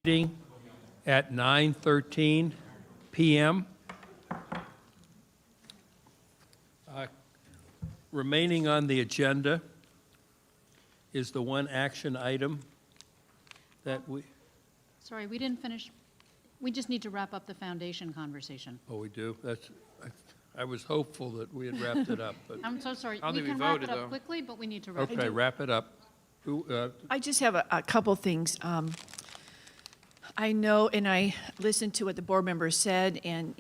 meeting at 9:13 p.m. Remaining on the agenda is the one action item that we, Sorry, we didn't finish. We just need to wrap up the foundation conversation. oh, we do? I was hopeful that we had wrapped it up, but, I'm so sorry. I don't We think we can wrap voted, it up though. quickly, but we need to wrap it okay, up. wrap it up. I just have a couple things. I know, and I listened to what the board members said, and,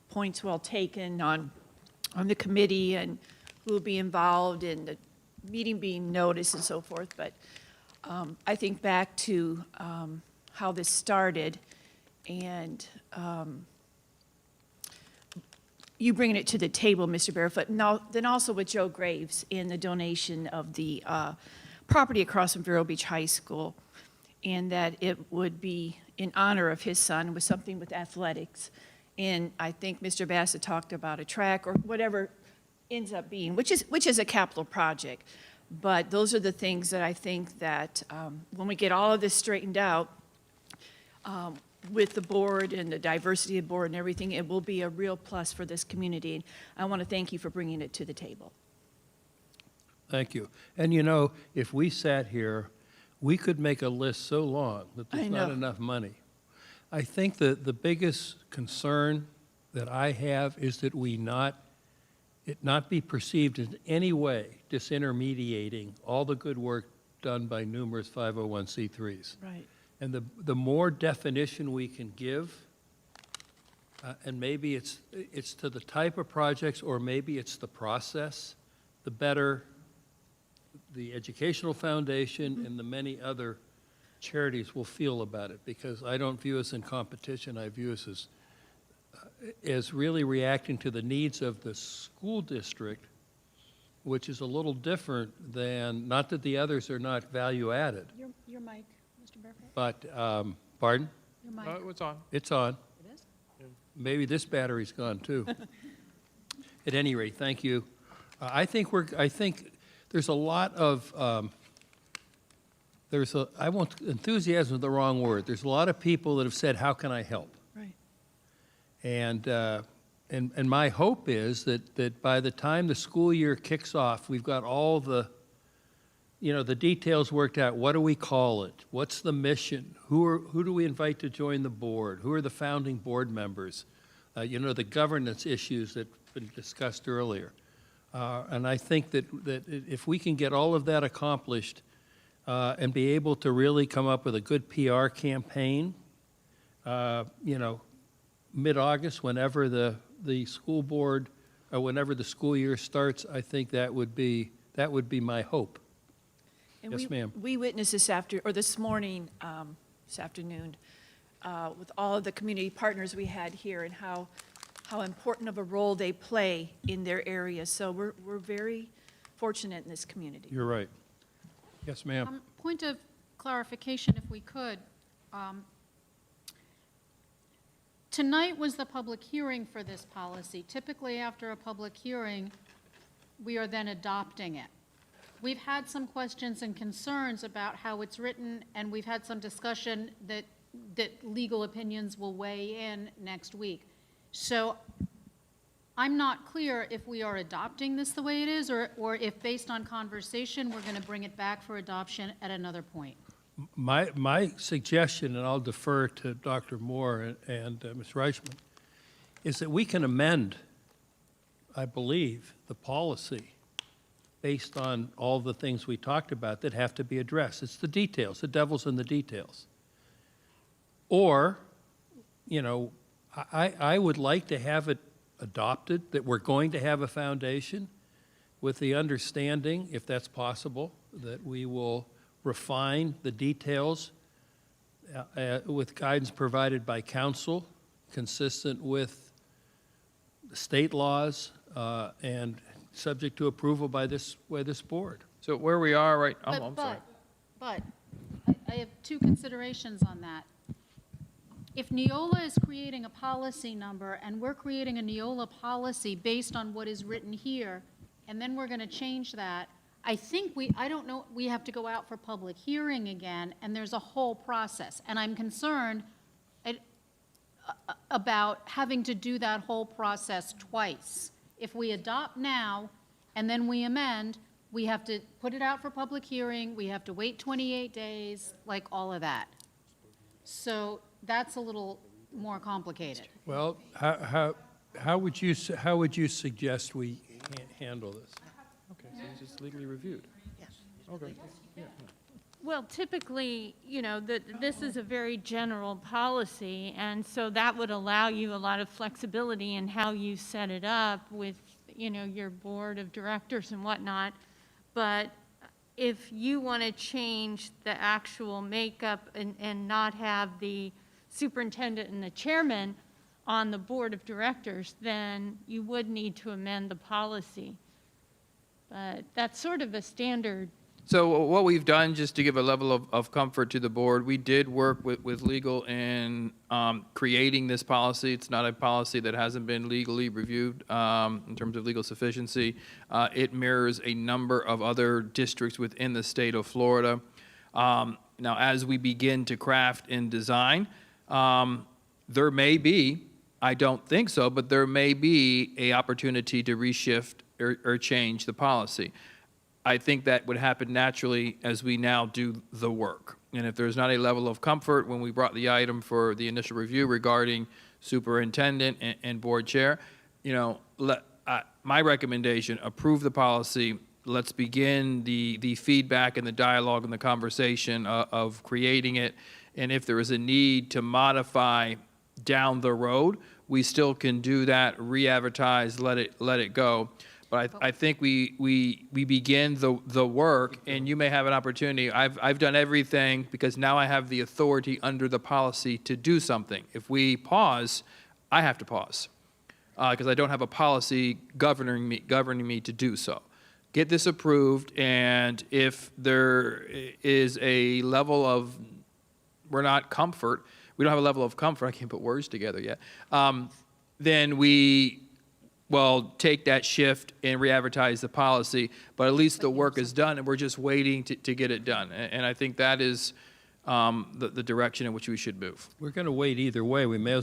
points well taken on the committee and who will be involved in the meeting being noticed and so forth, but I think back to how this started, and you bringing it to the table, Mr. Barefoot, and then also with Joe Graves in the donation of the property across from Vero Beach High School, and that it would be in honor of his son, with something with athletics. And I think Mr. Bassett talked about a track or whatever ends up being, which is a capital project. But those are the things that I think that when we get all of this straightened out with the board and the diversity of the board and everything, it will be a real plus for this community. And I want to thank you for bringing it to the table. Thank you. And if we sat here, we could make a list so long that there's not enough money. I think that the biggest concern that I have is that it not be perceived in any way disintermediating all the good work done by numerous 501c3s. Right. And the more definition we can give, and maybe it's to the type of projects or maybe it's the process, the better the Educational Foundation and the many other charities will feel about it, because I don't view us in competition. I view us as really reacting to the needs of the school district, which is a little different than, not that the others are not value added, Your mic, Mr. Barefoot. but, pardon? Your mic. It's on. It's on. It is? Maybe this battery's gone too. At any rate, thank you. I think there's a lot of, enthusiasm is the wrong word. There's a lot of people that have said, how can I help? Right. And my hope is that by the time the school year kicks off, we've got all the details worked out. What do we call it? What's the mission? Who do we invite to join the board? Who are the founding board members? The governance issues that have been discussed earlier. And I think that if we can get all of that accomplished and be able to really come up with a good PR campaign, mid-August, whenever the school board, or whenever the school year starts, I think that would be my hope. And Yes, ma'am. We witnessed this morning, this afternoon, with all of the community partners we had here, and how important of a role they play in their area. So we're very fortunate in this community. You're right. Yes, ma'am. Point of clarification, if we could. Tonight was the public hearing for this policy. Typically, after a public hearing, we are then adopting it. We've had some questions and concerns about how it's written, and we've had some discussion that legal opinions will weigh in next week. So I'm not clear if we are adopting this the way it is, or if, based on conversation, we're going to bring it back for adoption at another point. My suggestion, and I'll defer to Dr. Moore and Ms. Reichman, is that we can amend, I believe, the policy based on all the things we talked about that have to be addressed. It's the details. The devil's in the details. Or, I would like to have it adopted that we're going to have a foundation, with the understanding, if that's possible, that we will refine the details with guidance provided by council, consistent with the state laws and subject to approval by this board. So where we are right, But I'm sorry. I have two considerations on that. If Neola is creating a policy number and we're creating a Neola policy based on what is written here, and then we're going to change that, I think I don't know, we have to go out for public hearing again, and there's a whole process. And I'm concerned about having to do that whole process twice. If we adopt now and then we amend, we have to put it out for public hearing, we have to wait 28 days, like all of that. So that's a little more complicated. Well, how would you suggest we handle this? Okay, so it's just legally reviewed? Yes. Okay. Well, typically, this is a very general policy, and so that would allow you a lot of flexibility in how you set it up with, your board of directors and whatnot. But if you want to change the actual makeup and not have the superintendent and the chairman on the board of directors, then you would need to amend the policy. But that's sort of a standard. So what we've done, just to give a level of comfort to the board, we did work with legal in creating this policy. It's not a policy that hasn't been legally reviewed in terms of legal sufficiency. It mirrors a number of other districts within the state of Florida. Now, as we begin to craft and design, there may be, I don't think so, but there may be an opportunity to reshift or change the policy. I think that would happen naturally as we now do the work. And if there's not a level of comfort when we brought the item for the initial review regarding superintendent and board chair, my recommendation, approve the policy. Let's begin the feedback and the dialogue and the conversation of creating it. And if there is a need to modify down the road, we still can do that, re-advertise, let it go. But I think we begin the work, and you may have an opportunity. I've done everything because now I have the authority under the policy to do something. If we pause, I have to pause because I don't have a policy governing me to do so. Get this approved, and if there is a level of we don't have a level of comfort. I can't put words together yet. Then we take that shift and re-advertise the policy, but at least the work is done, and we're just waiting to get it done. And I think that is the direction in which we should move. We're going to wait either way. You may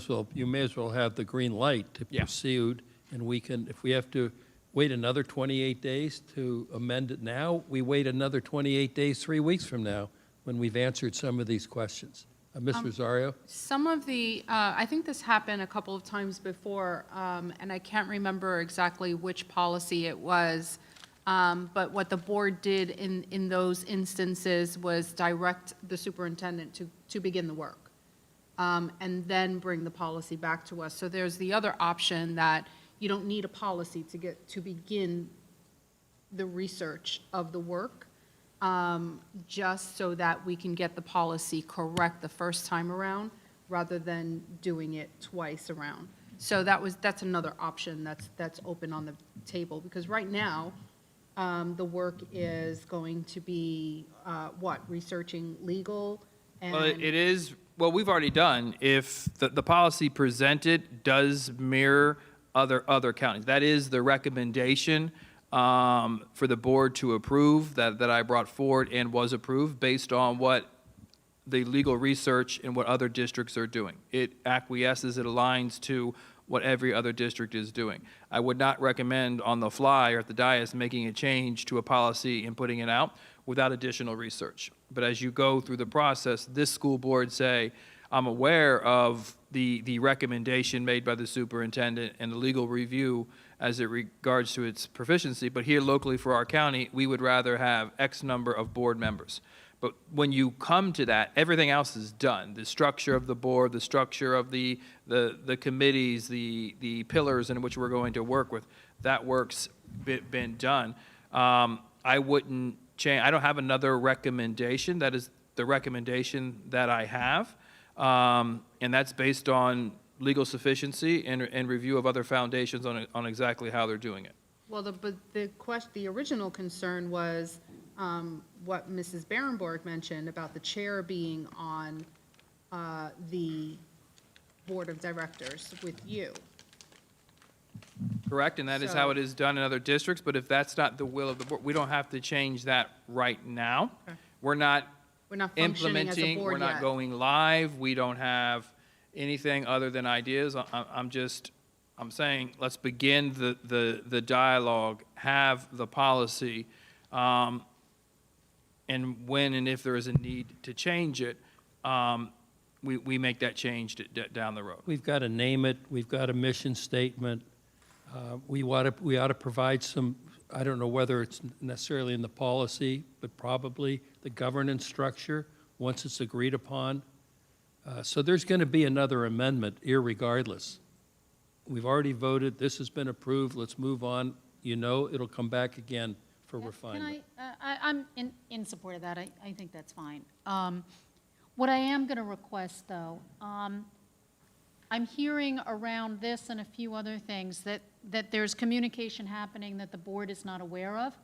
as well have the green light to proceed, and we can, if we have to wait another 28 days to amend it now, we wait another 28 days, 3 weeks from now, when we've answered some of these questions. Ms. Rosario? Some of the, I think this happened a couple of times before, and I can't remember exactly which policy it was, but what the board did in those instances was direct the superintendent to begin the work, and then bring the policy back to us. So there's the other option that you don't need a policy to begin the research of the work. Just so that we can get the policy correct the first time around, rather than doing it twice around. So that's another option that's open on the table, because right now, the work is going to be, researching legal and. Well, it is, we've already done. If the policy presented does mirror other counties, that is the recommendation for the board to approve that I brought forward and was approved based on what the legal research and what other districts are doing. It acquiesces, it aligns to what every other district is doing. I would not recommend on the fly or at the dais making a change to a policy and putting it out without additional research. But as you go through the process, this school board say, I'm aware of the recommendation made by the superintendent and the legal review as it regards to its proficiency, but here locally for our county, we would rather have X number of board members. But when you come to that, everything else is done. The structure of the board, the structure of the committees, the pillars in which we're going to work with, that work's been done. I wouldn't change, I don't have another recommendation. That is the recommendation that I have. And that's based on legal sufficiency and review of other foundations on exactly how they're doing it. Well, the original concern was what Mrs. Berenborg mentioned about the chair being on the board of directors with you. Correct, and that is how it is done in other districts, but if that's not the will of the board, we don't have to change that right now. We're not We're not functioning as a implementing, board we're not yet. going live, we don't have anything other than ideas. I'm saying, let's begin the dialogue, have the policy, and when and if there is a need to change it, we make that change down the road. We've got to name it, we've got a mission statement. We ought to provide some, I don't know whether it's necessarily in the policy, but probably the governance structure, once it's agreed upon. So there's going to be another amendment irregardless. We've already voted, this has been approved, let's move on. You know, it'll come back again for refinement. I'm in support of that. I think that's fine. What I am going to request, though, I'm hearing around this and a few other things that there's communication happening that the board is not aware of.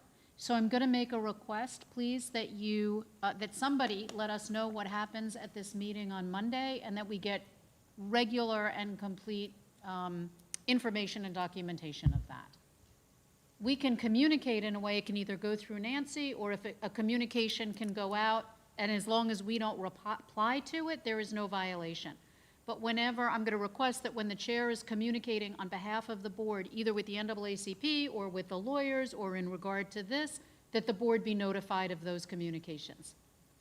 So I'm going to make a request, please, that you, that somebody let us know what happens at this meeting on Monday, and that we get regular and complete information and documentation of that. We can communicate in a way, it can either go through Nancy, or if a communication can go out, and as long as we don't reply to it, there is no violation. But whenever, I'm going to request that when the chair is communicating on behalf of the board, either with the NAACP or with the lawyers or in regard to this, that the board be notified of those communications.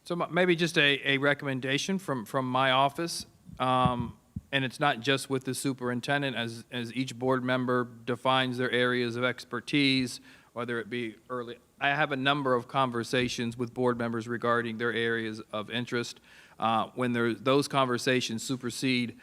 So maybe just a recommendation from my office, and it's not just with the superintendent, as each board member defines their areas of expertise, whether it be early. I have a number of conversations with board members regarding their areas of interest. When those conversations supersede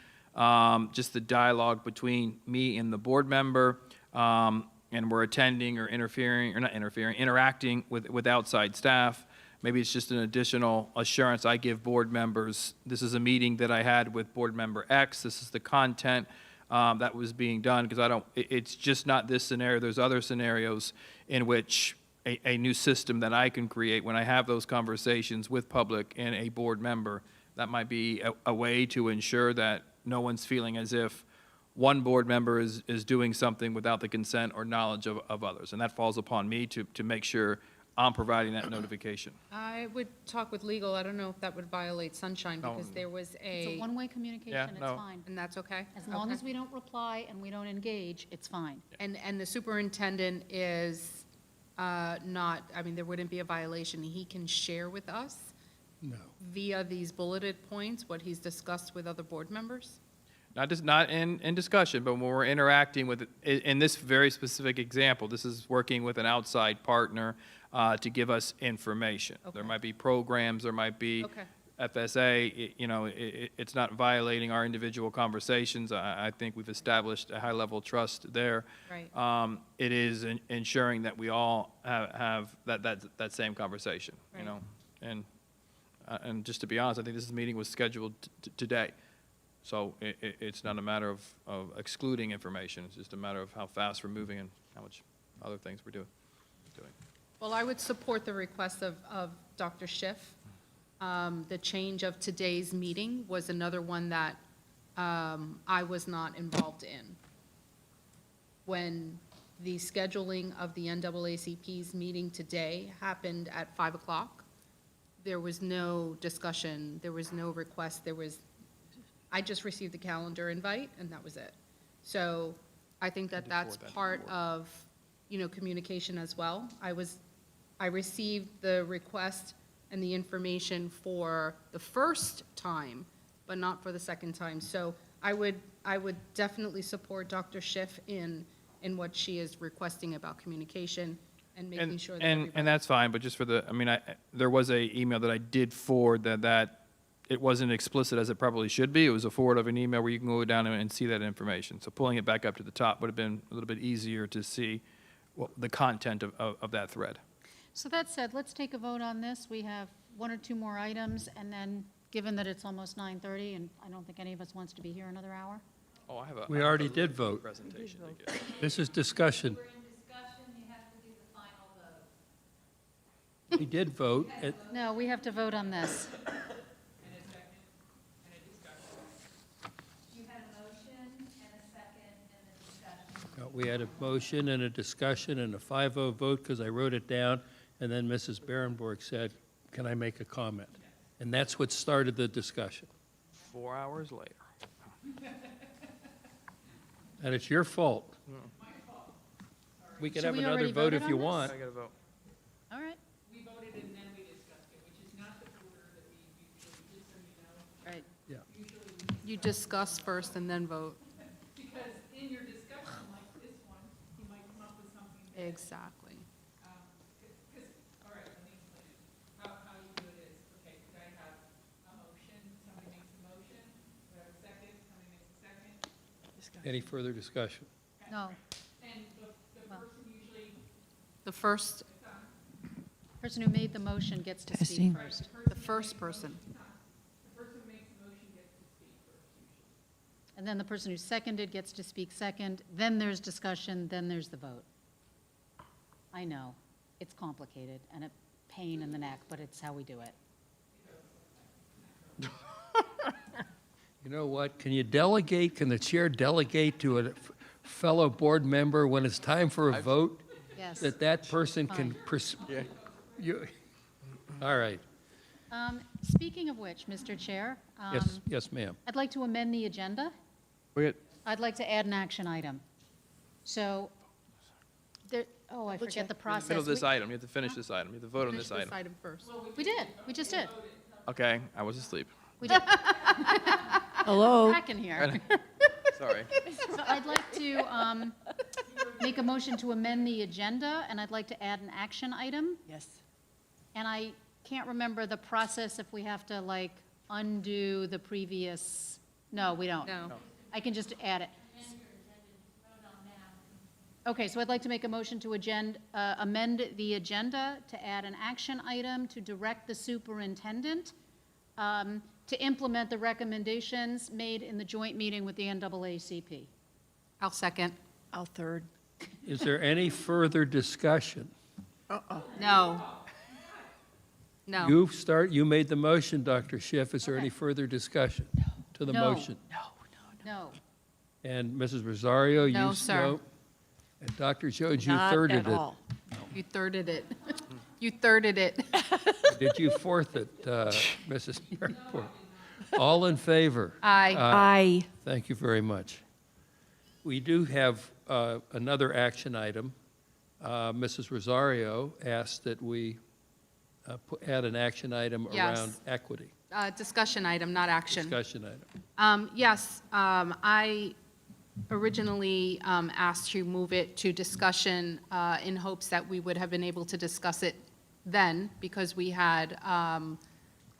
just the dialogue between me and the board member, and we're attending or interacting with outside staff, maybe it's just an additional assurance I give board members. This is a meeting that I had with board member X. This is the content that was being done, because it's just not this scenario. There's other scenarios in which a new system that I can create when I have those conversations with public and a board member, that might be a way to ensure that no one's feeling as if one board member is doing something without the consent or knowledge of others. And that falls upon me to make sure I'm providing that notification. I would talk with legal. I don't know if that would violate sunshine, because there was It's a one-way communication, it's no. fine. and that's okay? As long Okay. as we don't reply and we don't engage, it's fine. And the superintendent is not, I mean, there wouldn't be a violation. He can share with us No. via these bulleted points what he's discussed with other board members? Not in discussion, but when we're interacting with, in this very specific example, this is working with an outside partner to give us information. Okay. There might be programs, there might be Okay. FSA, it's not violating our individual conversations. I think we've established a high level of trust there. Right. It is ensuring that we all have that same conversation, Right. And just to be honest, I think this meeting was scheduled today. So it's not a matter of excluding information, it's just a matter of how fast we're moving and how much other things we're doing. Well, I would support the request of Dr. Schiff. The change of today's meeting was another one that I was not involved in. When the scheduling of the NAACP's meeting today happened at 5 o'clock, there was no discussion, there was no request, I just received the calendar invite, and that was it. So I think that that's part of, communication as well. I received the request and the information for the first time, but not for the second time. So I would definitely support Dr. Schiff in what she is requesting about communication and making sure that everybody. And that's fine, but just for there was a email that I did forward that it wasn't explicit as it probably should be. It was a forward of an email where you can go down and see that information. So pulling it back up to the top would have been a little bit easier to see the content of that thread. So that said, let's take a vote on this. We have one or two more items, and then, given that it's almost 9:30, and I don't think any of us wants to be here another hour. Oh, I have We already did vote. presentation to give. This is discussion. We're in discussion, you have to do the final vote. We did vote. No, we have to vote on this. You had a motion and a second and a discussion. We had a motion and a discussion and a 5-0 vote because I wrote it down, and then Mrs. Berenborg said, can I make a comment? And that's what started the discussion. 4 hours later. And it's your fault. We can So have we another already vote voted if you on this? want. I got to vote. All right. Right. Yeah. You discuss first and then vote. Because in your discussion like this one, you might come up with something that, Exactly. because, all right, let me explain it. How you do it is, okay, could I have a motion, somebody makes a motion, we have a second, somebody makes a second, Any further discussion? No. and the Well. person usually, The first, Person who made the motion gets to speak first. the first person. the person who makes the motion gets to speak first usually. And then the person who seconded gets to speak second, then there's discussion, then there's the vote. I know, it's complicated and a pain in the neck, but it's how we do it. You know what? Can you delegate, can the chair delegate to a fellow board member when it's time for a vote? Yes. That person can, Fine. all right. Speaking of which, Mr. Chair, Yes, ma'am. I'd like to amend the agenda. Wait, I'd like to add an action item. So, there, oh, I forget the process. middle of this We- item, you have to finish this item, you have to vote on Finish this item. item first. We did, we just did. Okay, I was asleep. We did. Hello? Back in here. Sorry. So I'd like to make a motion to amend the agenda, and I'd like to add an action item. Yes. And I can't remember the process if we have to, like, undo the previous, no, we don't. No. I can just add it. Okay, so I'd like to make a motion to amend the agenda to add an action item to direct the superintendent to implement the recommendations made in the joint meeting with the NAACP. I'll second. I'll third. Is there any further discussion? No. No. You made the motion, Dr. Schiff. Is there any further discussion to the No. motion? No. And Mrs. Rosario, you? No, sir. And Dr. Jones, you Not thirded at it. all. You thirded it. You thirded it. Did you fourth it, Mrs. Fairport? All in favor? Aye. Aye. Thank you very much. We do have another action item. Mrs. Rosario asked that we add an action item Yes. around equity, Discussion item, not action. discussion item. Yes, I originally asked to move it to discussion in hopes that we would have been able to discuss it then, because we had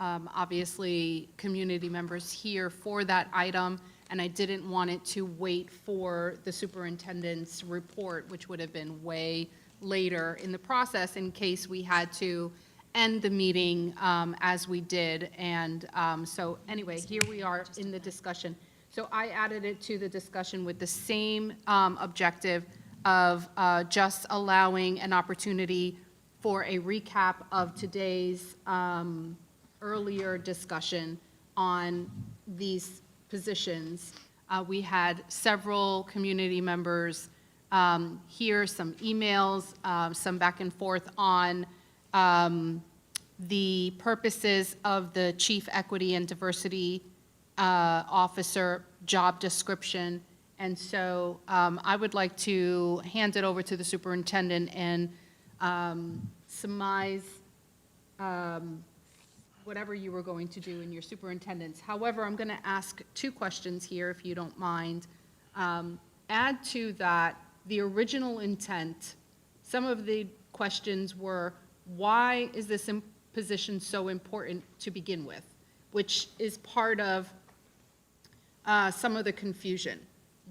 obviously community members here for that item, and I didn't want it to wait for the superintendent's report, which would have been way later in the process in case we had to end the meeting as we did. And so anyway, here we are in the discussion. So I added it to the discussion with the same objective of just allowing an opportunity for a recap of today's earlier discussion on these positions. We had several community members here, some emails, some back and forth on the purposes of the Chief Equity and Diversity Officer job description. And so I would like to hand it over to the superintendent and surmise whatever you were going to do in your superintendents. However, I'm going to ask two questions here, if you don't mind. Add to that the original intent. Some of the questions were, why is this position so important to begin with? Which is part of some of the confusion.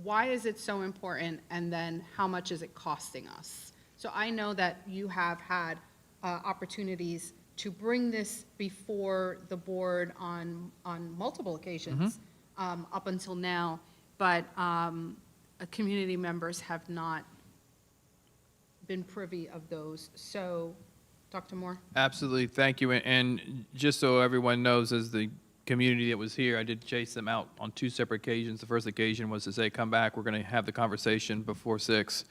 Why is it so important, and then how much is it costing us? So I know that you have had opportunities to bring this before the board on multiple occasions up until now, but community members have not been privy of those. So, Dr. Moore? Absolutely, thank you. And just so everyone knows, as the community that was here. I did chase them out on 2 separate occasions. The first occasion was to say, come back, we're going to have the conversation before 6.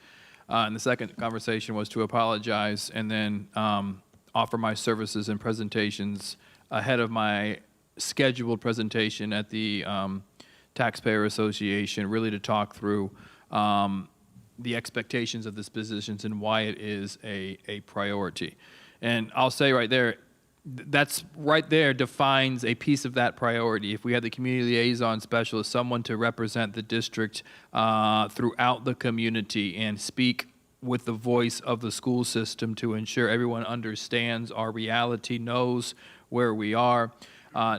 And the second conversation was to apologize and then offer my services and presentations ahead of my scheduled presentation at the Taxpayer Association, really to talk through the expectations of this positions and why it is a priority. And I'll say right there, that's right there defines a piece of that priority. If we had the community liaison specialist, someone to represent the district throughout the community and speak with the voice of the school system to ensure everyone understands our reality, knows where we are.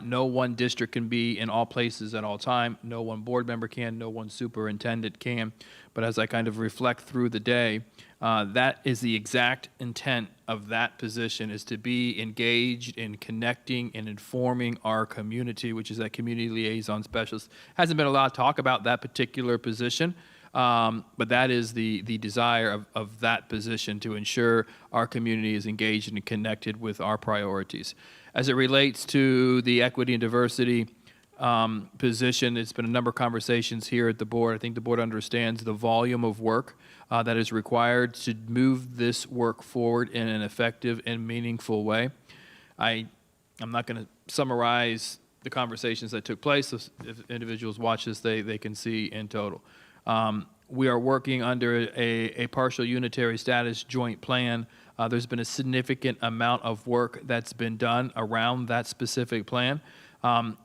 No one district can be in all places at all time. No one board member can, no one superintendent can. But as I kind of reflect through the day, that is the exact intent of that position, is to be engaged in connecting and informing our community, which is that community liaison specialist. Hasn't been a lot of talk about that particular position, but that is the desire of that position, to ensure our community is engaged and connected with our priorities. As it relates to the equity and diversity position, it's been a number of conversations here at the board. I think the board understands the volume of work that is required to move this work forward in an effective and meaningful way. I'm not going to summarize the conversations that took place. If individuals watch this, they can see in total. We are working under a partial unitary status joint plan. There's been a significant amount of work that's been done around that specific plan.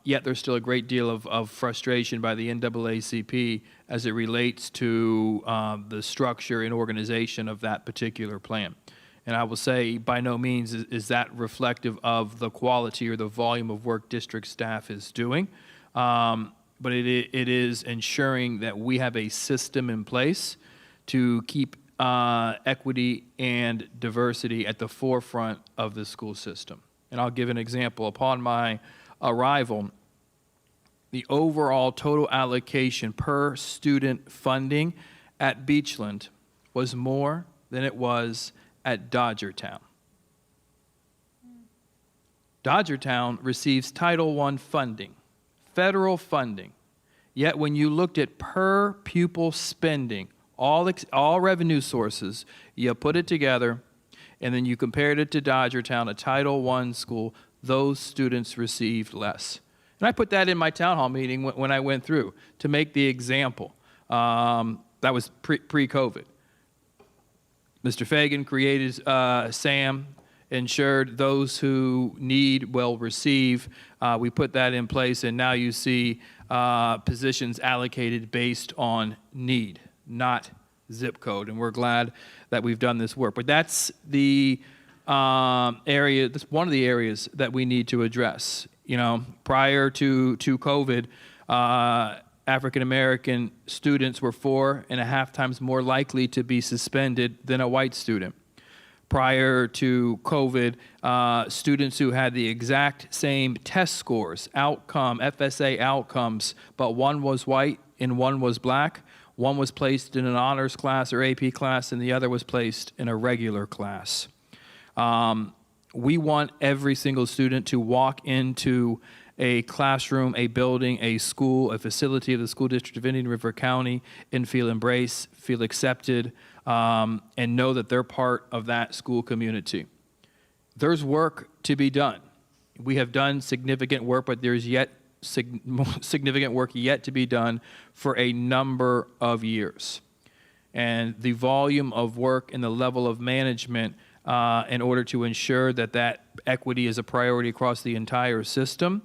Yet there's still a great deal of frustration by the NAACP as it relates to the structure and organization of that particular plan. And I will say, by no means is that reflective of the quality or the volume of work district staff is doing. But it is ensuring that we have a system in place to keep equity and diversity at the forefront of the school system. And I'll give an example. Upon my arrival, the overall total allocation per student funding at Beachland was more than it was at Dodgertown. Dodgertown receives Title I funding, federal funding. Yet when you looked at per pupil spending, all revenue sources, you put it together, and then you compared it to Dodgertown, a Title I school, those students received less. And I put that in my town hall meeting when I went through to make the example. That was pre-COVID. Mr. Fagan created SAM, ensured those who need will receive. We put that in place, and now you see positions allocated based on need, not zip code. And we're glad that we've done this work. But that's the area, that's one of the areas that we need to address. You know, prior to COVID, African American students were 4.5 times more likely to be suspended than a white student. Prior to COVID, students who had the exact same test scores, FSA outcomes, but one was white and one was black, one was placed in an honors class or AP class and the other was placed in a regular class. We want every single student to walk into a classroom, a building, a school, a facility of the School District of Indian River County and feel embraced, feel accepted, and know that they're part of that school community. There's work to be done. We have done significant work, but there's yet significant work yet to be done for a number of years. And the volume of work and the level of management in order to ensure that that equity is a priority across the entire system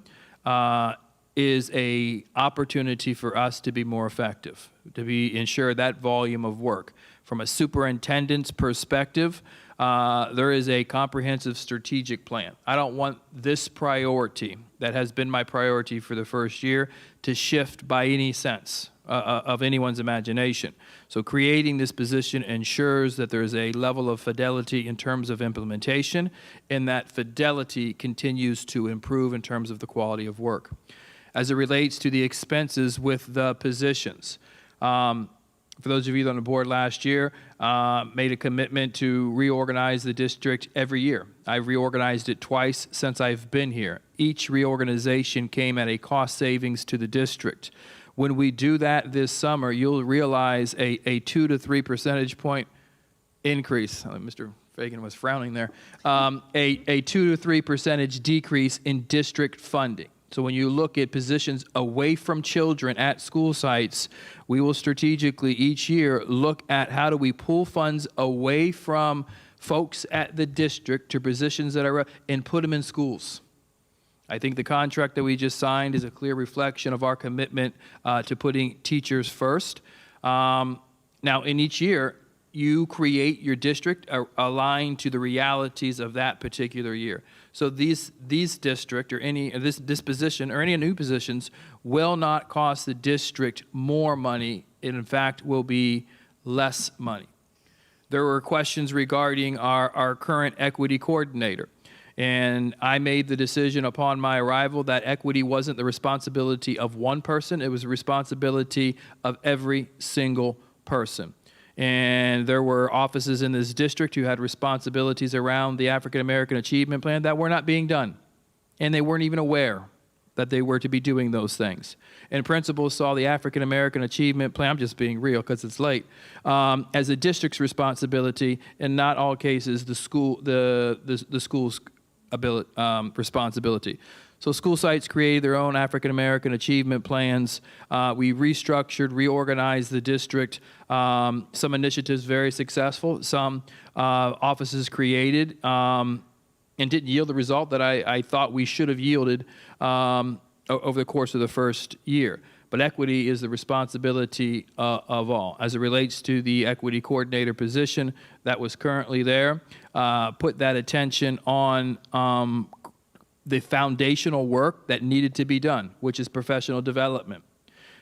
is a opportunity for us to be more effective, to ensure that volume of work. From a superintendent's perspective, there is a comprehensive strategic plan. I don't want this priority that has been my priority for the first year to shift by any sense of anyone's imagination. So creating this position ensures that there is a level of fidelity in terms of implementation, and that fidelity continues to improve in terms of the quality of work. As it relates to the expenses with the positions, for those of you on the board last year, made a commitment to reorganize the district every year. I've reorganized it twice since I've been here. Each reorganization came at a cost savings to the district. When we do that this summer, you'll realize a 2 to 3 percentage point increase. Mr. Fagan was frowning there. A 2 to 3 percentage decrease in district funding. So when you look at positions away from children at school sites, we will strategically each year look at how do we pull funds away from folks at the district to positions that are, and put them in schools. I think the contract that we just signed is a clear reflection of our commitment to putting teachers first. Now, in each year, you create your district aligned to the realities of that particular year. So these district or this position or any new positions will not cost the district more money. It, in fact, will be less money. There were questions regarding our current equity coordinator. And I made the decision upon my arrival that equity wasn't the responsibility of one person. It was the responsibility of every single person. And there were offices in this district who had responsibilities around the African American Achievement Plan that were not being done. And they weren't even aware that they were to be doing those things. And principals saw the African American Achievement Plan, I'm just being real because it's late, as a district's responsibility, in not all cases the school's responsibility. So school sites created their own African American Achievement Plans. We restructured, reorganized the district. Some initiatives very successful. Some offices created and didn't yield the result that I thought we should have yielded over the course of the first year. But equity is the responsibility of all. As it relates to the equity coordinator position that was currently there, put that attention on the foundational work that needed to be done, which is professional development.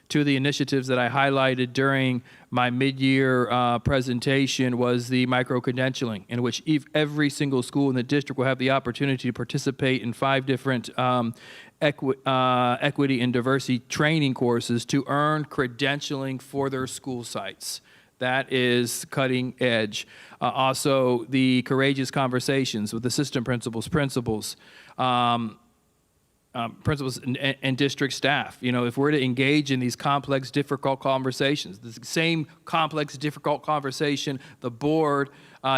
Two of the initiatives that I highlighted during my mid-year presentation was the micro-credentialing, in which every single school in the district will have the opportunity to participate in 5 different equity and diversity training courses to earn credentialing for their school sites. That is cutting edge. Also, the courageous conversations with assistant principals, principals and district staff. You know, if we're to engage in these complex, difficult conversations, the same complex, difficult conversation the board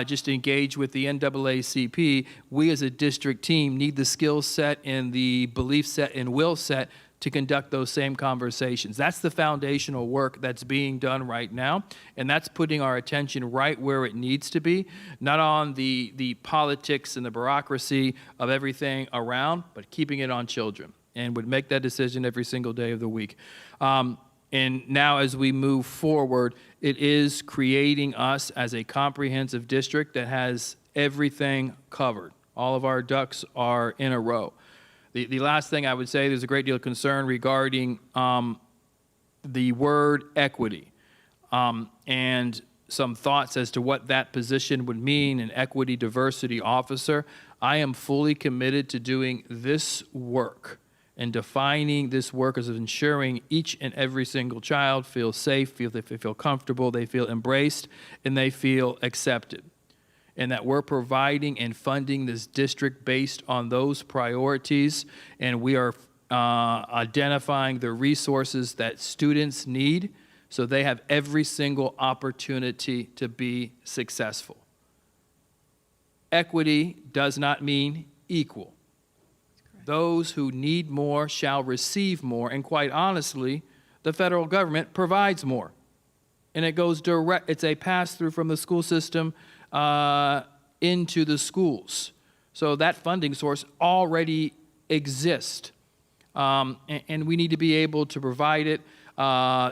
just engaged with the NAACP, we as a district team need the skill set and the belief set and will set to conduct those same conversations. That's the foundational work that's being done right now, and that's putting our attention right where it needs to be, not on the politics and the bureaucracy of everything around, but keeping it on children, and would make that decision every single day of the week. And now as we move forward, it is creating us as a comprehensive district that has everything covered. All of our ducks are in a row. The last thing I would say, there's a great deal of concern regarding the word equity and some thoughts as to what that position would mean, an equity diversity officer. I am fully committed to doing this work and defining this work as ensuring each and every single child feels safe, they feel comfortable, they feel embraced, and they feel accepted. And that we're providing and funding this district based on those priorities, and we are identifying the resources that students need so they have every single opportunity to be successful. Equity does not mean equal. Those who need more shall receive more, and quite honestly, the federal government provides more. And it goes direct, it's a pass-through from the school system into the schools. So that funding source already exists. And we need to be able to provide it,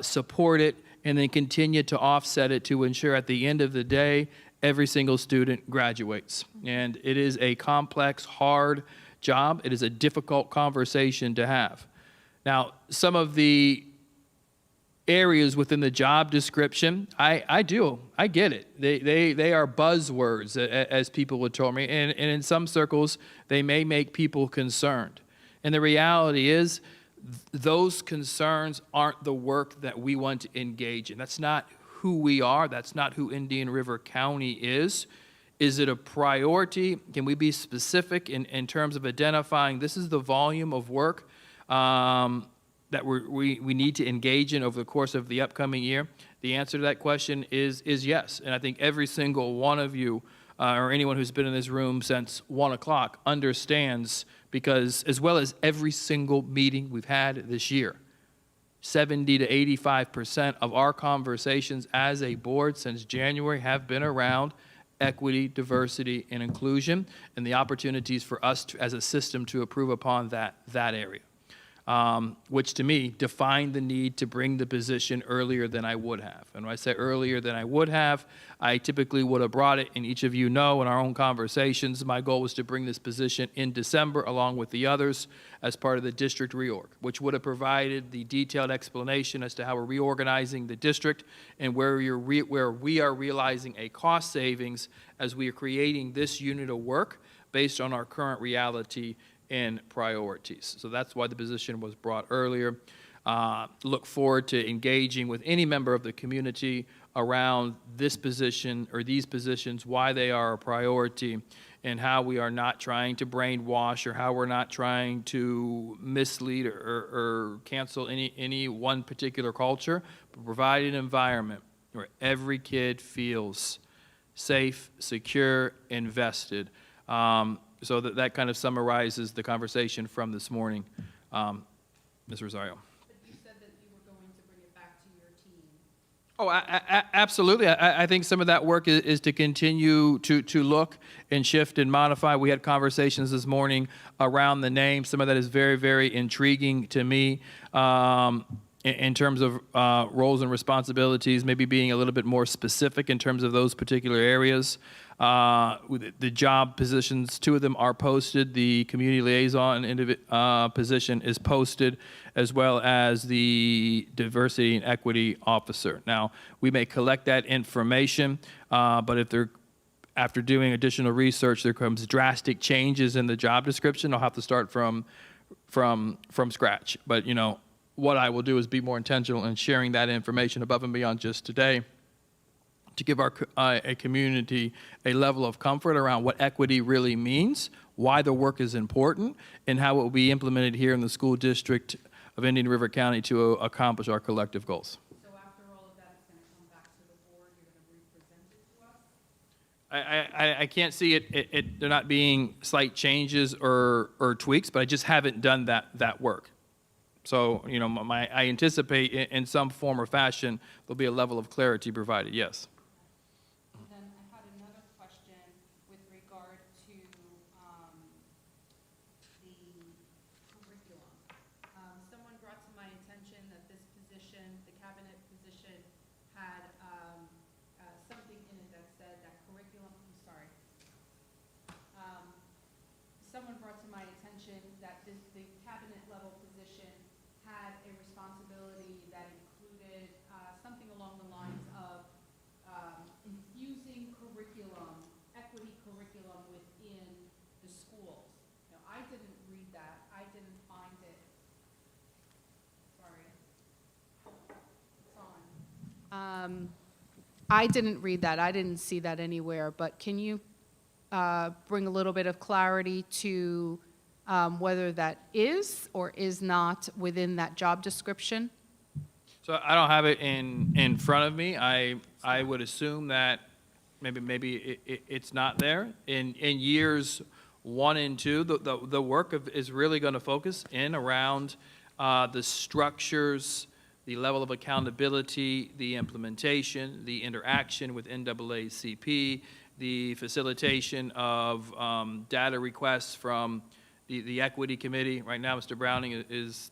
support it, and then continue to offset it to ensure at the end of the day, every single student graduates. And it is a complex, hard job. It is a difficult conversation to have. Now, some of the areas within the job description, I get it. They are buzzwords, as people would tell me, and in some circles, they may make people concerned. And the reality is, those concerns aren't the work that we want to engage in. That's not who we are. That's not who Indian River County is. Is it a priority? Can we be specific in terms of identifying this is the volume of work that we need to engage in over the course of the upcoming year? The answer to that question is yes. And I think every single one of you or anyone who's been in this room since 1 o'clock understands, because as well as every single meeting we've had this year, 70 to 85% of our conversations as a board since January have been around equity, diversity, and inclusion, and the opportunities for us to, as a system to improve upon that area. Which to me defined the need to bring the position earlier than I would have. And when I say earlier than I would have, I typically would have brought it, and each of you know in our own conversations, my goal was to bring this position in December along with the others as part of the district reorg, which would have provided the detailed explanation as to how we're reorganizing the district and where we are realizing a cost savings as we are creating this unit of work based on our current reality and priorities. So that's why the position was brought earlier. Look forward to engaging with any member of the community around this position or these positions, why they are a priority, and how we are not trying to brainwash or how we're not trying to mislead or cancel any one particular culture, but provide an environment where every kid feels safe, secure, invested. So that kind of summarizes the conversation from this morning, Ms. Rosario. But you said that you were going to bring it back to your team. Oh, absolutely. I think some of that work is to continue to look and shift and modify. We had conversations this morning around the name. Some of that is very, very intriguing to me in terms of roles and responsibilities, maybe being a little bit more specific in terms of those particular areas. The job positions, 2 of them are posted. The community liaison position is posted, as well as the diversity and equity officer. Now, we may collect that information, but if after doing additional research, there comes drastic changes in the job description, I'll have to start from scratch. But, you know, what I will do is be more intentional in sharing that information above and beyond just today, to give a community a level of comfort around what equity really means, why the work is important, and how it will be implemented here in the school district of Indian River County to accomplish our collective goals. So after all of that, it's going to come back to the board, you're going to re-present it to us? I can't see it there not being slight changes or tweaks, but I just haven't done that work. So, you know, I anticipate in some form or fashion there'll be a level of clarity provided, yes. And then I had another question with regard to the curriculum. Someone brought to my attention that this position, the cabinet position, had something in it that said that curriculum, I'm sorry. Someone brought to my attention that the cabinet level position had a responsibility that included something along the lines of infusing curriculum, equity curriculum within the schools. Now, I didn't read that. I didn't find it. Sorry. It's on. I didn't read that. I didn't see that anywhere. But can you bring a little bit of clarity to whether that is or is not within that job description? So I don't have it in front of me. I would assume that maybe it's not there. In years 1 and 2, the work is really going to focus in around the structures, the level of accountability, the implementation, the interaction with NAACP, the facilitation of data requests from the equity committee. Right now, Mr. Browning is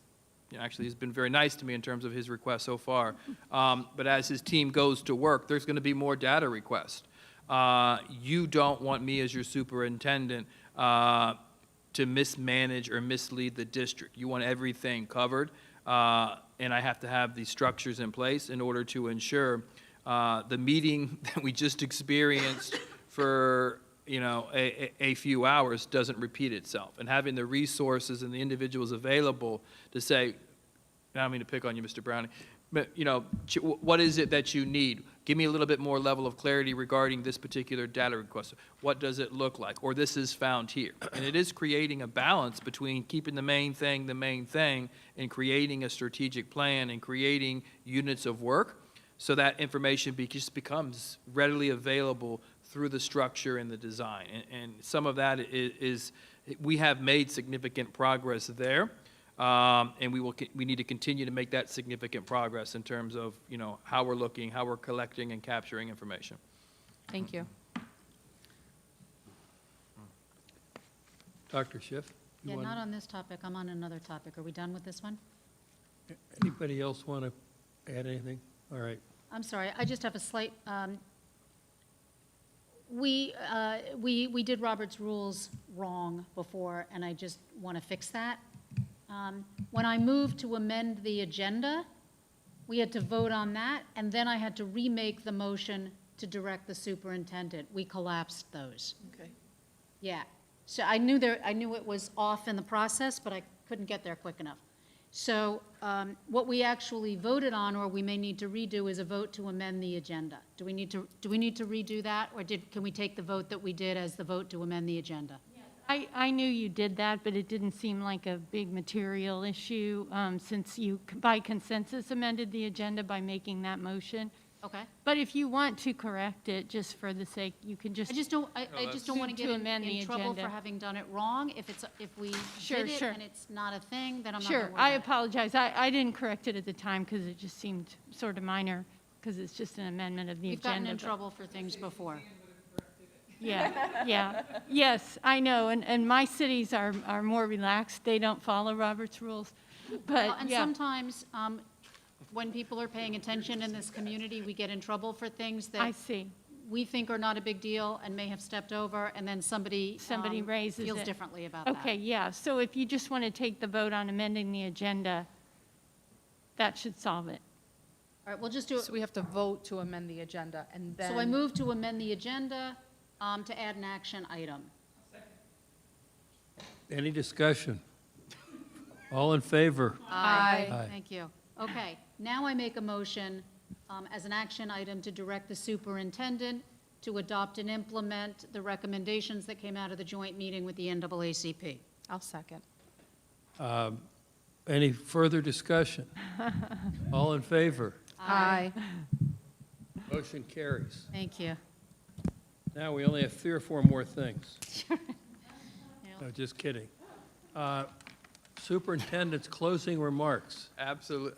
actually has been very nice to me in terms of his requests so far. But as his team goes to work, there's going to be more data requests. You don't want me as your superintendent to mismanage or mislead the district. You want everything covered, and I have to have these structures in place in order to ensure the meeting that we just experienced for a few hours doesn't repeat itself, and having the resources and the individuals available to say, I don't mean to pick on you, Mr. Browning, but, what is it that you need? Give me a little bit more level of clarity regarding this particular data request. What does it look like? Or this is found here. And it is creating a balance between keeping the main thing, and creating a strategic plan and creating units of work so that information just becomes readily available through the structure and the design. And some of that is we have made significant progress there. And we need to continue to make that significant progress in terms of, how we're looking, how we're collecting and capturing information. Thank you. Dr. Schiff? you Yeah, want- not on this topic, I'm on another topic. Are we done with this one? Anybody else want to add anything? All right. I'm sorry, I just have a slight, we did Robert's rules wrong before, and I just want to fix that. When I moved to amend the agenda, we had to vote on that, and then I had to remake the motion to direct the superintendent. We collapsed those. Okay. Yeah, so I knew it was off in the process, but I couldn't get there quick enough. So what we actually voted on, or we may need to redo, is a vote to amend the agenda. Do we need to redo that, or can we take the vote that we did as the vote to amend the agenda? I knew you did that, but it didn't seem like a big material issue, since you, by consensus, amended the agenda by making that motion. Okay. But if you want to correct it, just for the sake, you can just. I just don't want to To get amend the in trouble agenda. for having done it wrong. If we Sure, did it sure. and it's not a thing, then I'm not going to Sure, worry I about it. apologize. I didn't correct it at the time because it just seemed sort of minor, because it's just an amendment of the We've agenda. gotten in but- trouble for things before. Yeah. Yes, I know, and my cities are more relaxed. They don't follow Robert's rules, Well, but, and yeah. sometimes, when people are paying attention in this community, we get in trouble for things I that see. we think are not a big deal and may have stepped over, and then somebody Raises feels it. differently about that. Okay, yeah, so if you just want to take the vote on amending the agenda, that should solve it. All right, we'll just do it. So we have to vote to amend the agenda, and then. So I move to amend the agenda to add an action item. Any discussion? All in favor? Aye. Thank you. Okay, now I make a motion as an action item to direct the superintendent to adopt and implement the recommendations that came out of the joint meeting with the NAACP. I'll second. Any further discussion? All in favor? Aye. Motion carries. Thank you. Now, we only have 3 or 4 more things. No, just kidding. Superintendent's closing remarks. Absolutely.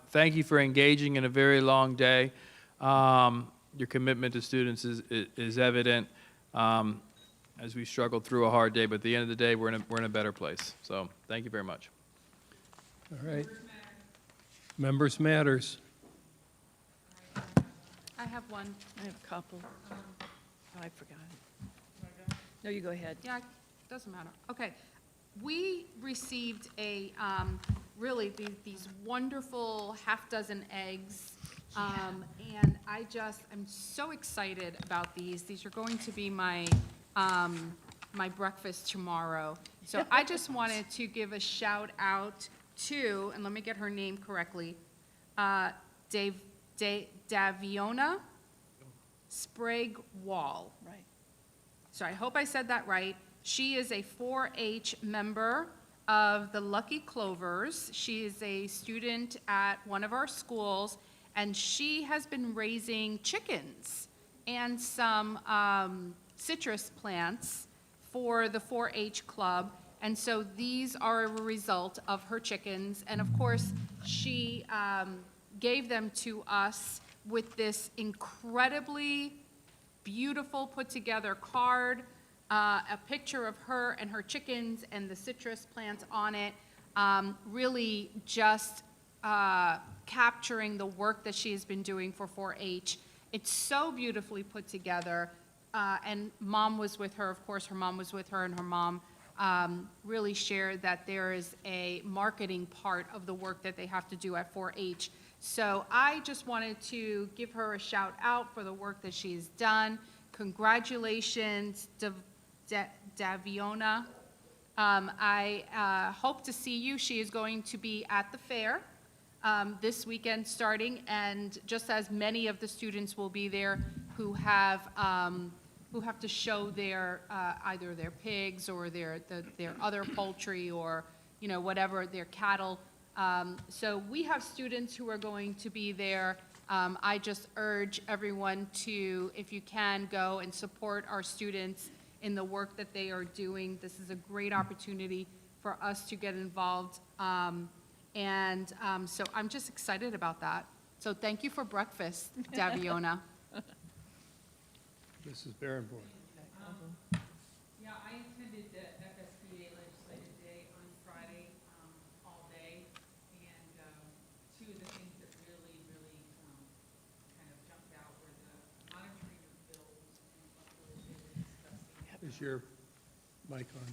Thank you for engaging in a very long day. Your commitment to students is evident as we struggled through a hard day, but at the end of the day, we're in a better place. So thank you very much. All right. Members matters. I have one. I have a couple. Oh, I forgot. No, you go ahead. Yeah, doesn't matter. Okay. We received really these wonderful half dozen eggs. And I'm so excited about these. These are going to be my breakfast tomorrow. So I just wanted to give a shout out to, and let me get her name correctly, Daviona Sprague Wall. Right. So I hope I said that right. She is a 4-H member of the Lucky Clovers. She is a student at one of our schools, and she has been raising chickens and some citrus plants for the 4-H club. And so these are a result of her chickens. And of course, she gave them to us with this incredibly beautiful put-together card, a picture of her and her chickens and the citrus plants on it, really just capturing the work that she has been doing for 4-H. It's so beautifully put together, and Mom was with her, of course, her mom was with her, and her mom really shared that there is a marketing part of the work that they have to do at 4-H. So I just wanted to give her a shout out for the work that she's done. Congratulations, Daviona. I hope to see you. She is going to be at the fair this weekend starting, and just as many of the students will be there who have to show their, either their pigs or their other poultry or, you know, whatever, their cattle. So we have students who are going to be there. I just urge everyone to, if you can, go and support our students in the work that they are doing. This is a great opportunity for us to get involved. So I'm just excited about that. So thank you for breakfast, Daviona. Mrs. Barenborn. Yeah, I attended the FSBA Legislative Day on Friday, all day, and two of the things that really, really kind of jumped out were the monitoring of bills and what really they were discussing. Is your mic on?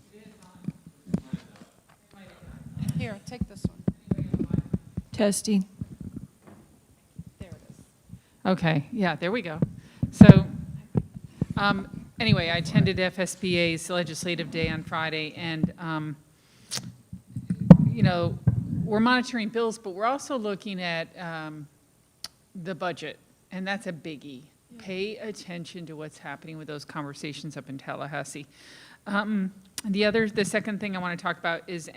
Here, take this one. Testing. There it is. Okay, yeah, there we go. So, anyway, I attended FSBA's Legislative Day on Friday, and, you know, we're monitoring bills, but we're also looking at the budget, and that's a biggie. Pay attention to what's happening with those conversations up in Tallahassee. The second thing I want to talk about is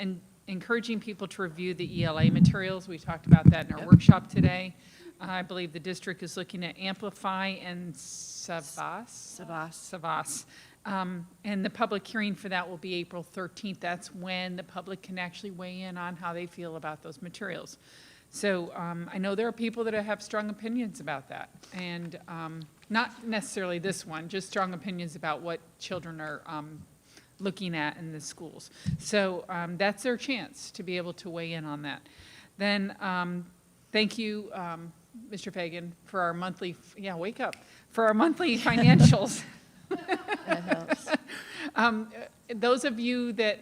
encouraging people to review the ELA materials. We talked about that in our workshop today. I believe the district is looking at Amplify and Savas. And the public hearing for that will be April 13th. That's when the public can actually weigh in on how they feel about those materials. So I know there are people that have strong opinions about that. And not necessarily this one, just strong opinions about what children are looking at in the schools. So that's their chance to be able to weigh in on that. Then thank you, Mr. Fagan, for our monthly, wake up, for our monthly financials. Those of you that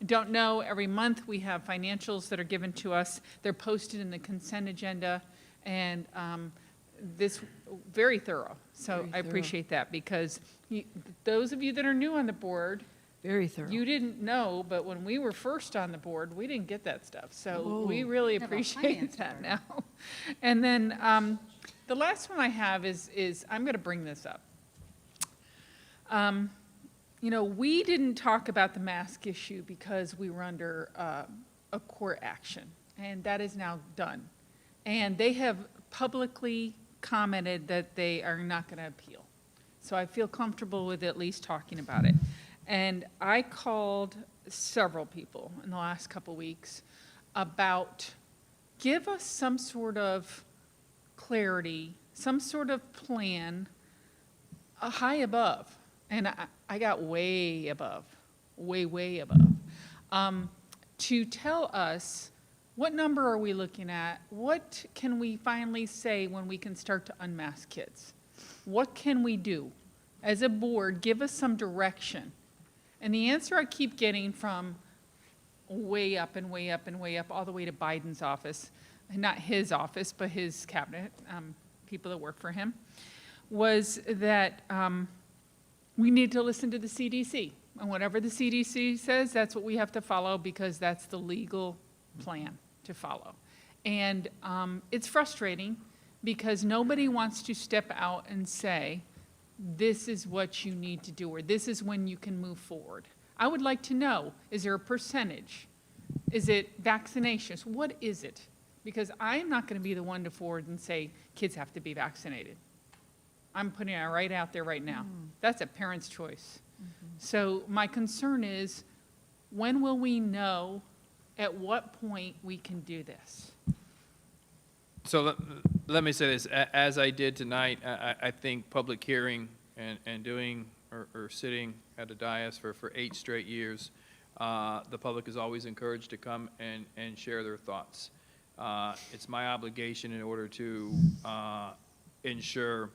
don't know, every month we have financials that are given to us. They're posted in the consent agenda, and this very thorough. So I appreciate that, because those of you that are new on the board, Very thorough. you didn't know, but when we were first on the board, we didn't get that stuff. So we really appreciate that now. And then the last one I have is I'm going to bring this up. You know, we didn't talk about the mask issue because we were under a court action, and that is now done. And they have publicly commented that they are not going to appeal. So I feel comfortable with at least talking about it. And I called several people in the last couple weeks about, give us some sort of clarity, some sort of plan, high above. And I got way above, way above, to tell us, what number are we looking at? What can we finally say when we can start to unmask kids? What can we do? As a board, give us some direction. And the answer I keep getting from way up and way up and way up, all the way to Biden's office, not his office, but his cabinet, people that work for him, was that we need to listen to the CDC. And whatever the CDC says, that's what we have to follow, because that's the legal plan to follow. And it's frustrating because nobody wants to step out and say, this is what you need to do, or this is when you can move forward. I would like to know, is there a percentage? Is it vaccinations? What is it? Because I'm not going to be the one to forward and say kids have to be vaccinated. I'm putting it right out there right now. That's a parent's choice. So my concern is, when will we know at what point we can do this? So let me say this, as I did tonight, I think public hearing and doing, or sitting at a dais for 8 straight years, the public is always encouraged to come and share their thoughts. It's my obligation, in order to ensure,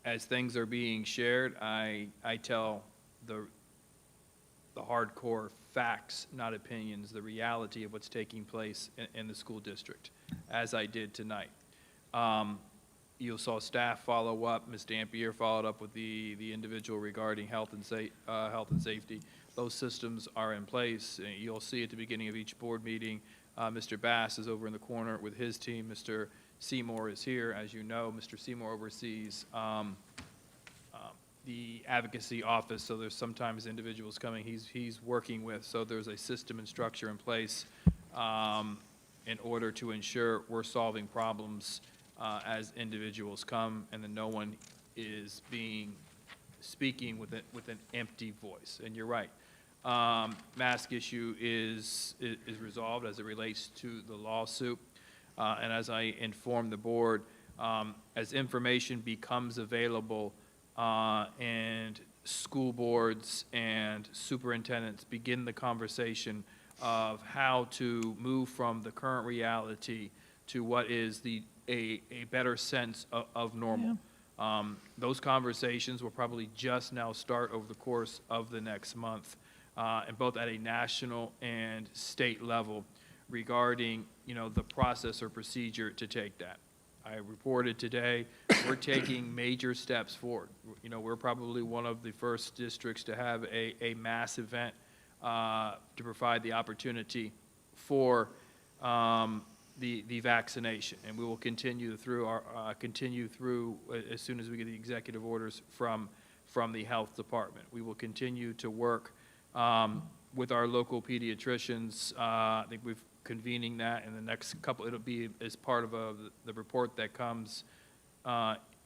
as things are being shared, I tell the hardcore facts, not opinions, the reality of what's taking place in the school district, as I did tonight. You saw staff follow up. Ms. Dampier followed up with the individual regarding health and safety. Those systems are in place. You'll see at the beginning of each board meeting Mr. Bass is over in the corner with his team. Mr. Seymour is here. As you know, Mr. Seymour oversees the advocacy office, so there's sometimes individuals coming he's working with, so there's a system and structure in place in order to ensure we're solving problems as individuals come, and that no one is speaking with an empty voice. And you're right, mask issue is resolved as it relates to the lawsuit, and as I informed the board, as information becomes available and school boards and superintendents begin the conversation of how to move from the current reality to what is a better sense of normal. Those conversations will probably just now start over the course of the next month, and both at a national and state level regarding, the process or procedure to take that. I reported today, we're taking major steps forward. We're probably one of the first districts to have a mass event to provide the opportunity for the vaccination, and we will continue through as soon as we get the executive orders from the health department. We will continue to work with our local pediatricians. I think we've convening that in the next couple. It'll be as part of the report that comes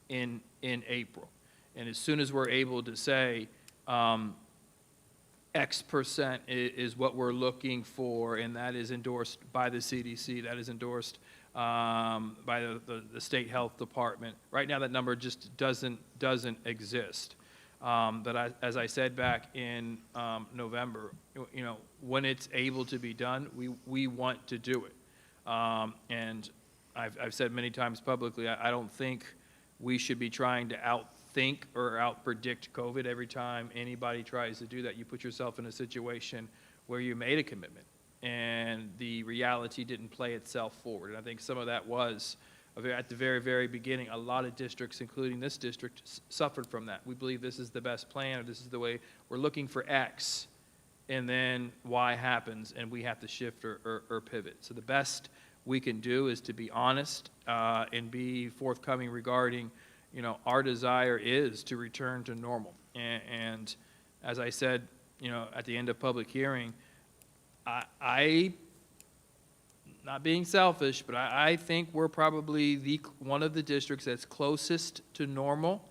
in April, and as soon as we're able to say X% is what we're looking for, and that is endorsed by the CDC, that is endorsed by the state health department. Right now, that number just doesn't exist. But as I said back in November, when it's able to be done, we want to do it. And I've said many times publicly, I don't think we should be trying to outthink or outpredict COVID. Every time anybody tries to do that, you put yourself in a situation where you made a commitment and the reality didn't play itself forward. And I think some of that was at the very, very beginning. A lot of districts, including this district, suffered from that. We believe this is the best plan, or this is the way we're looking for X, and then Y happens, and we have to shift or pivot. So the best we can do is to be honest and be forthcoming regarding, our desire is to return to normal. And as I said, at the end of public hearing, I not being selfish, but I think we're probably one of the districts that's closest to normal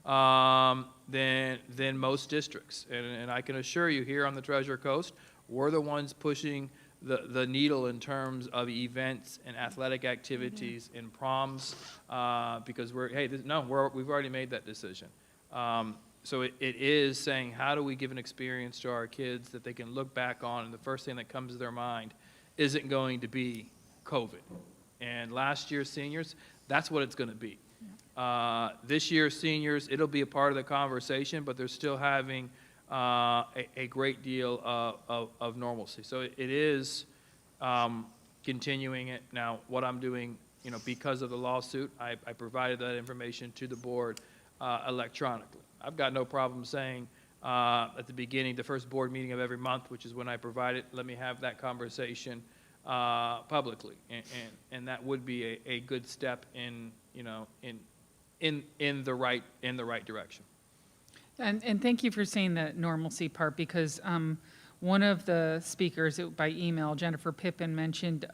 than most districts. And I can assure you, here on the Treasure Coast, we're the ones pushing the needle in terms of events and athletic activities and proms, because we've already made that decision. So it is saying, how do we give an experience to our kids that they can look back on, and the first thing that comes to their mind isn't going to be COVID. And last year's seniors, that's what it's going to be. This year's seniors, it'll be a part of the conversation, but they're still having a great deal of normalcy. So it is continuing it. Now, what I'm doing, because of the lawsuit, I provided that information to the board electronically. I've got no problem saying at the beginning, the first board meeting of every month, which is when I provide it, let me have that conversation publicly, and that would be a good step in the right direction. And thank you for saying the normalcy part, because one of the speakers by email, Jennifer Pippin, mentioned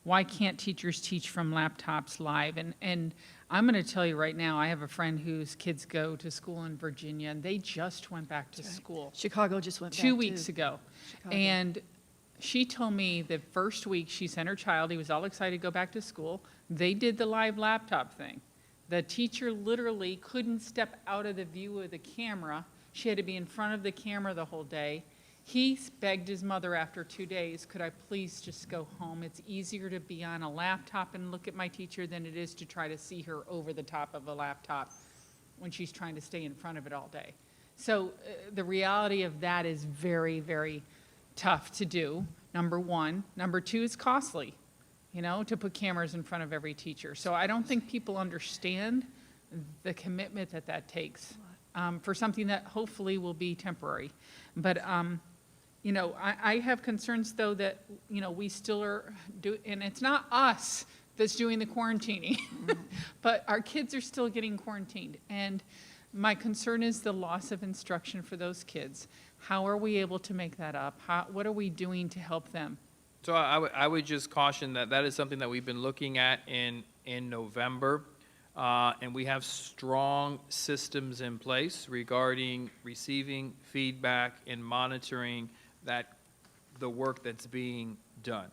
why can't teachers teach from laptops live? And I'm going to tell you right now, I have a friend whose kids go to school in Virginia, and they just went back to school. Chicago just went back 2 weeks ago. Chicago. And she told me the first week she sent her child, he was all excited to go back to school. They did the live laptop thing. The teacher literally couldn't step out of the view of the camera. She had to be in front of the camera the whole day. He begged his mother after 2 days, could I please just go home? It's easier to be on a laptop and look at my teacher than it is to try to see her over the top of a laptop when she's trying to stay in front of it all day. So the reality of that is very, very tough to do, number one. Number two, it's costly, to put cameras in front of every teacher. So I don't think people understand the commitment that takes for something that hopefully will be temporary. But, You know, I have concerns, though, that, you know, we still are and it's not us that's doing the quarantining, but our kids are still getting quarantined. And my concern is the loss of instruction for those kids. How are we able to make that up? What are we doing to help them? So I would just caution that that is something that we've been looking at in November. And we have strong systems in place regarding receiving feedback and monitoring the work that's being done.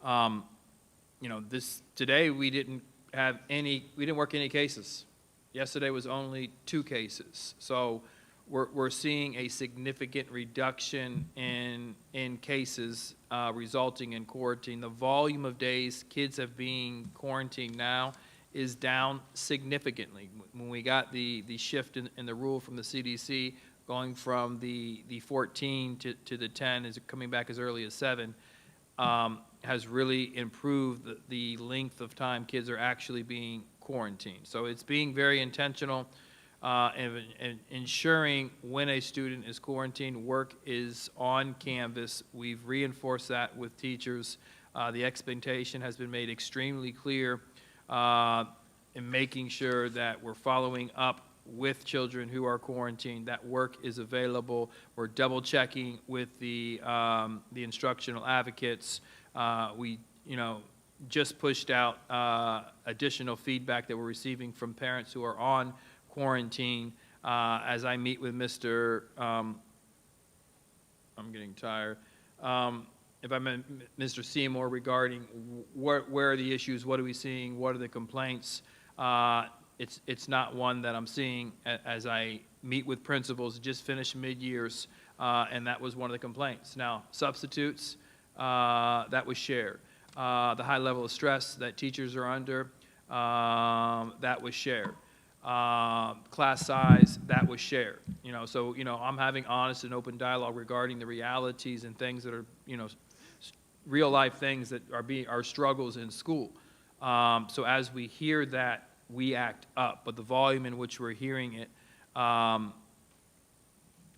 You know, today we didn't work any cases. Yesterday was only 2 cases. So we're seeing a significant reduction in cases resulting in quarantine. The volume of days kids have been quarantined now is down significantly. When we got the shift in the rule from the CDC, going from the 14 to the 10, is coming back as early as 7, has really improved the length of time kids are actually being quarantined. So it's being very intentional and ensuring when a student is quarantined, work is on Canvas. We've reinforced that with teachers. The expectation has been made extremely clear in making sure that we're following up with children who are quarantined, that work is available. We're double checking with the instructional advocates. We, just pushed out additional feedback that we're receiving from parents who are on quarantine. As I meet with I'm getting tired. If I met Mr. Seymour regarding where are the issues, what are we seeing, what are the complaints, it's not one that I'm seeing as I meet with principals. Just finished mid-years, and that was one of the complaints. Now, substitutes, that was shared. The high level of stress that teachers are under, that was shared. Class size, that was shared. So I'm having honest and open dialogue regarding the realities and things that are real life things that are struggles in school. So as we hear that, we act up, but the volume in which we're hearing it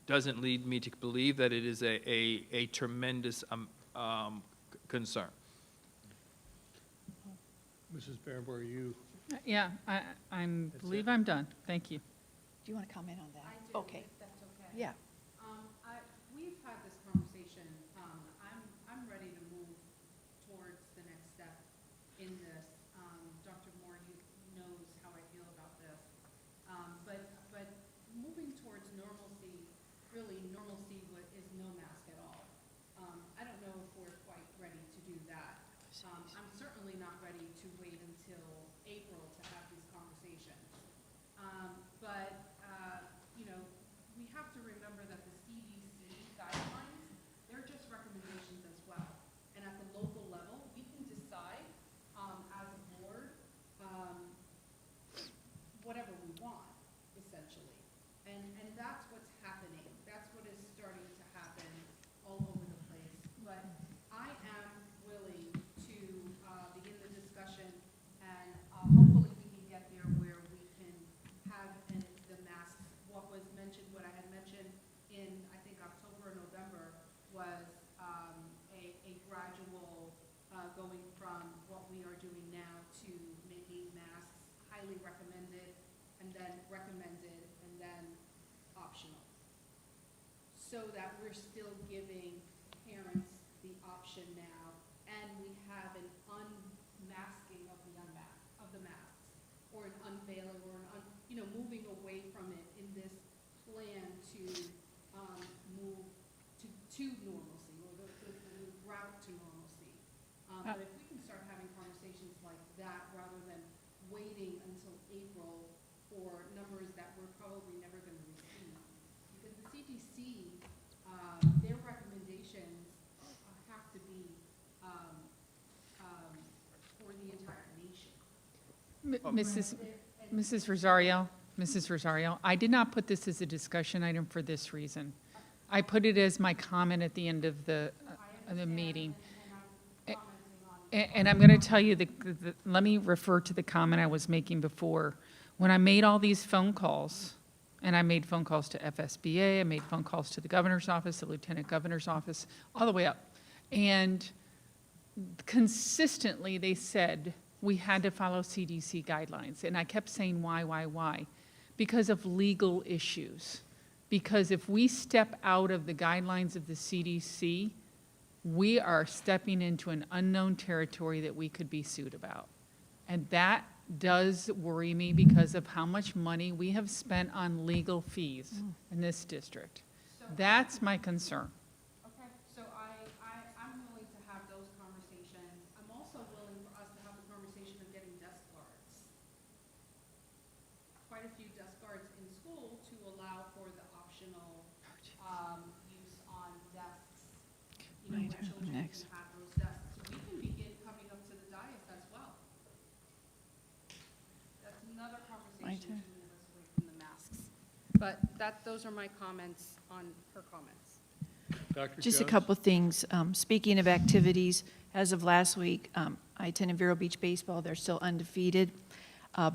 doesn't lead me to believe that it is a tremendous concern. Mrs. Barrenborn, you, Yeah, I believe I'm done. Thank you. Do you want to comment on that? I do, Okay. if that's okay. Yeah. We've had this conversation. I'm ready to move towards the next step in this. Dr. Moore, knows how I feel about this. But moving towards normalcy, really normalcy is no mask at all. I don't know if we're quite ready to do that. I'm certainly not ready to wait until April to have these conversations. But we have to remember that the CDC guidelines, they're just recommendations as well. And at the local level, we can decide as a board whatever we want, essentially. And that's what's happening. That's what is starting to happen all over the place. But I am willing to begin the discussion, and hopefully we can get there where we can have the masks. What I had mentioned in, I think, October or November was a gradual going from what we are doing now to making masks highly recommended, and then recommended, and then optional. So that we're still giving parents the option now, and we have an unmasking of the masks, or an unveiling, or moving away from it in this plan to move to normalcy, or the route to normalcy. But if we can start having conversations like that rather than waiting until April for numbers that we're probably never going to receive, because the CDC, their recommendations have to be for the entire nation. Mrs. Rosario, I did not put this as a discussion item for this reason. I put it as my comment at the end of the meeting. And I'm going to tell you, let me refer to the comment I was making before. When I made all these phone calls And I made phone calls to FSBA, I made phone calls to the governor's office, the lieutenant governor's office, all the way up. And consistently, they said we had to follow CDC guidelines. And I kept saying, why? Because of legal issues. Because if we step out of the guidelines of the CDC, we are stepping into an unknown territory that we could be sued about. And that does worry me because of how much money we have spent on legal fees in this district. That's my concern. Okay, so I'm willing to have those conversations. I'm also willing for us to have the conversation of getting desk guards. Quite a few desk guards in school to allow for the optional use on desks. You know, where children Next. can have those desks. So we can begin coming up to the dais as well. That's another conversation to move us away from the masks. But those are my comments on her comments. Dr. Just a Jones? couple things. Speaking of activities, as of last week, I attended Vero Beach Baseball. They're still undefeated.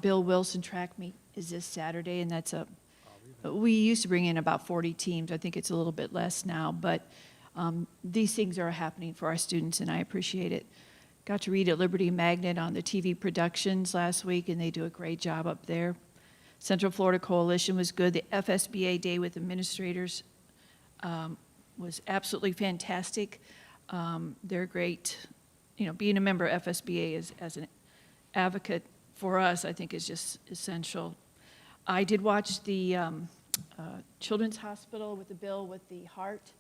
Bill Wilson track meet is this Saturday, and we used to bring in about 40 teams. I think it's a little bit less now, but these things are happening for our students, and I appreciate it. Got to read at Liberty Magnet on the TV productions last week, and they do a great job up there. Central Florida Coalition was good. The FSBA Day with administrators was absolutely fantastic. They're great. You know, being a member of FSBA as an advocate for us, I think, is just essential. I did watch the Children's Hospital with the Bill with the heart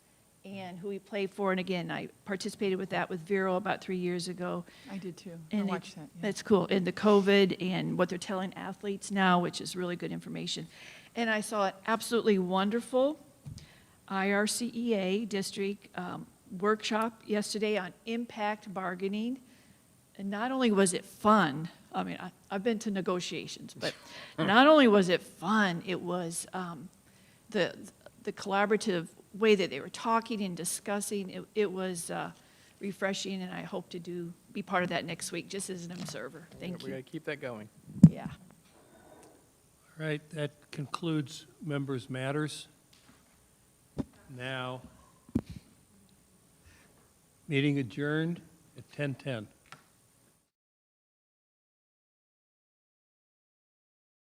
and who he played for. And again, I participated with that with Vero about 3 years ago. I did too. I And watched that. Yeah. That's cool. And the COVID and what they're telling athletes now, which is really good information. And I saw an absolutely wonderful IRCEA district workshop yesterday on impact bargaining. And not only was it fun, I mean, I've been to negotiations, but not only was it fun, it was the collaborative way that they were talking and discussing. It was refreshing, and I hope to be part of that next week, just as an observer. Thank We you. got to keep that going. Yeah. All right, that concludes members' matters. Now, meeting adjourned at 10:10.